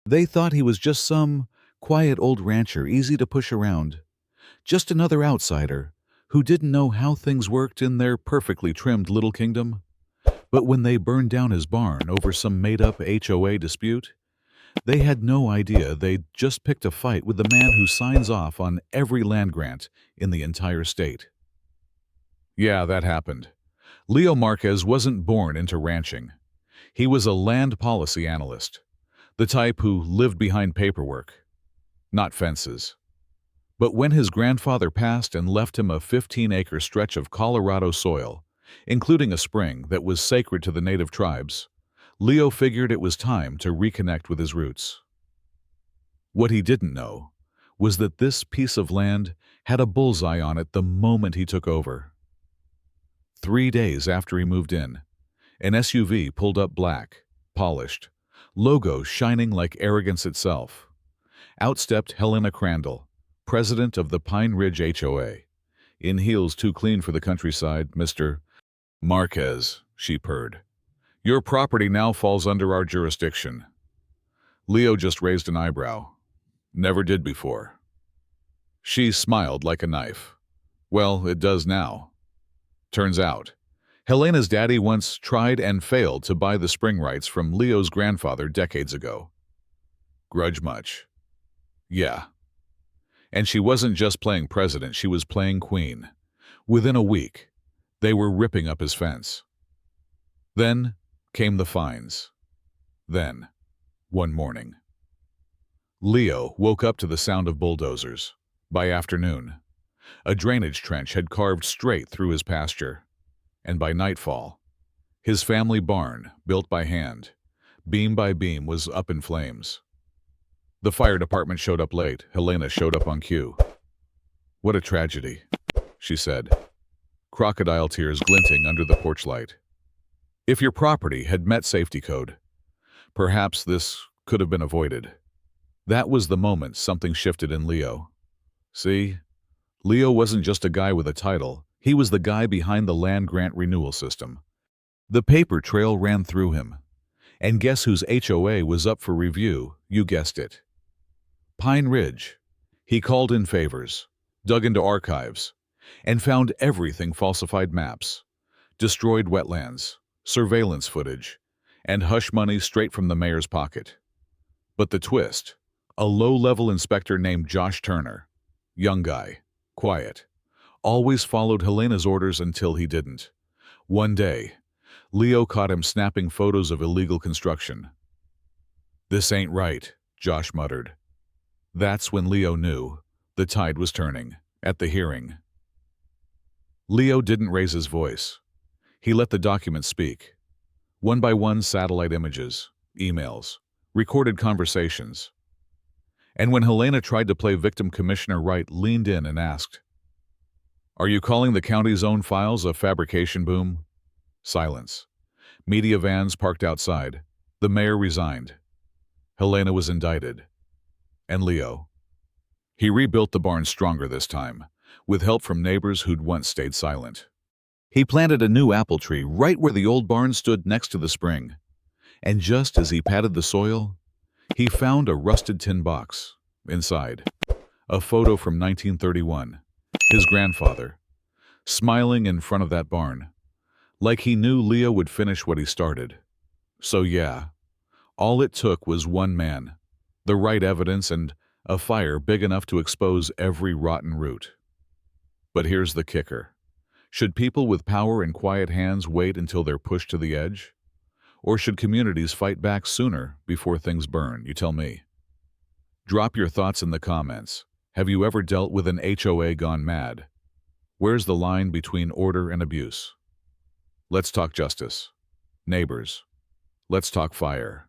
They thought he was just some quiet old rancher, easy to push around, just another outsider who didn't know how things worked in their perfectly trimmed little kingdom. But when they burned down his barn over some made-up HOA dispute, they had no idea they'd just picked a fight with the man who signs off on every land grant in the entire state. Yeah, that happened. Leo Márquez wasn't born into ranching. He was a land policy analyst, the type who lived behind paperwork, not fences. But when his grandfather passed and left him a 15-acre stretch of Colorado soil, including a spring that was sacred to the native tribes, Leo figured it was time to reconnect with his roots. What he didn't know was that this piece of land had a bullseye on it the moment he took over. 3 days after he moved in, an SUV pulled up, black, polished, logo shining like arrogance itself. Out stepped Helena Crandall, president of the Pine Ridge HOA. In heels too clean for the countryside, Mr. Márquez, she purred. Your property now falls under our jurisdiction. Leo just raised an eyebrow. Never did before. She smiled like a knife. Well, it does now. Turns out, Helena's daddy once tried and failed to buy the spring rights from Leo's grandfather decades ago. Grudge much? Yeah. And she wasn't just playing president, she was playing queen. Within a week, they were ripping up his fence. Then came the fines. Then, one morning, Leo woke up to the sound of bulldozers. By afternoon, a drainage trench had carved straight through his pasture. And by nightfall, his family barn, built by hand, beam by beam, was up in flames. The fire department showed up late. Helena showed up on cue. What a tragedy, she said, crocodile tears glinting under the porch light. If your property had met safety code, perhaps this could have been avoided. That was the moment something shifted in Leo. See, Leo wasn't just a guy with a title. He was the guy behind the land grant renewal system. The paper trail ran through him. And guess whose HOA was up for review? You guessed it. Pine Ridge. He called in favors, dug into archives, and found everything: falsified maps, destroyed wetlands, surveillance footage, and hush money straight from the mayor's pocket. But the twist: a low-level inspector named Josh Turner, young guy, quiet, always followed Helena's orders until he didn't. One day, Leo caught him snapping photos of illegal construction. This ain't right, Josh muttered. That's when Leo knew the tide was turning. At the hearing, Leo didn't raise his voice. He let the documents speak. One by one, satellite images, emails, recorded conversations. And when Helena tried to play victim, Commissioner Wright leaned in and asked, "Are you calling the county's own files a fabrication boom?" Silence. Media vans parked outside. The mayor resigned. Helena was indicted. And Leo. He rebuilt the barn stronger this time, with help from neighbors who'd once stayed silent. He planted a new apple tree right where the old barn stood next to the spring. And just as he patted the soil, he found a rusted tin box. Inside, a photo from 1931. His grandfather, smiling in front of that barn, like he knew Leo would finish what he started. So yeah, all it took was one man, the right evidence, and a fire big enough to expose every rotten root. But here's the kicker. Should people with power and quiet hands wait until they're pushed to the edge? Or should communities fight back sooner before things burn? You tell me. Drop your thoughts in the comments. Have you ever dealt with an HOA gone mad? Where's the line between order and abuse? Let's talk justice. Neighbors, let's talk fire.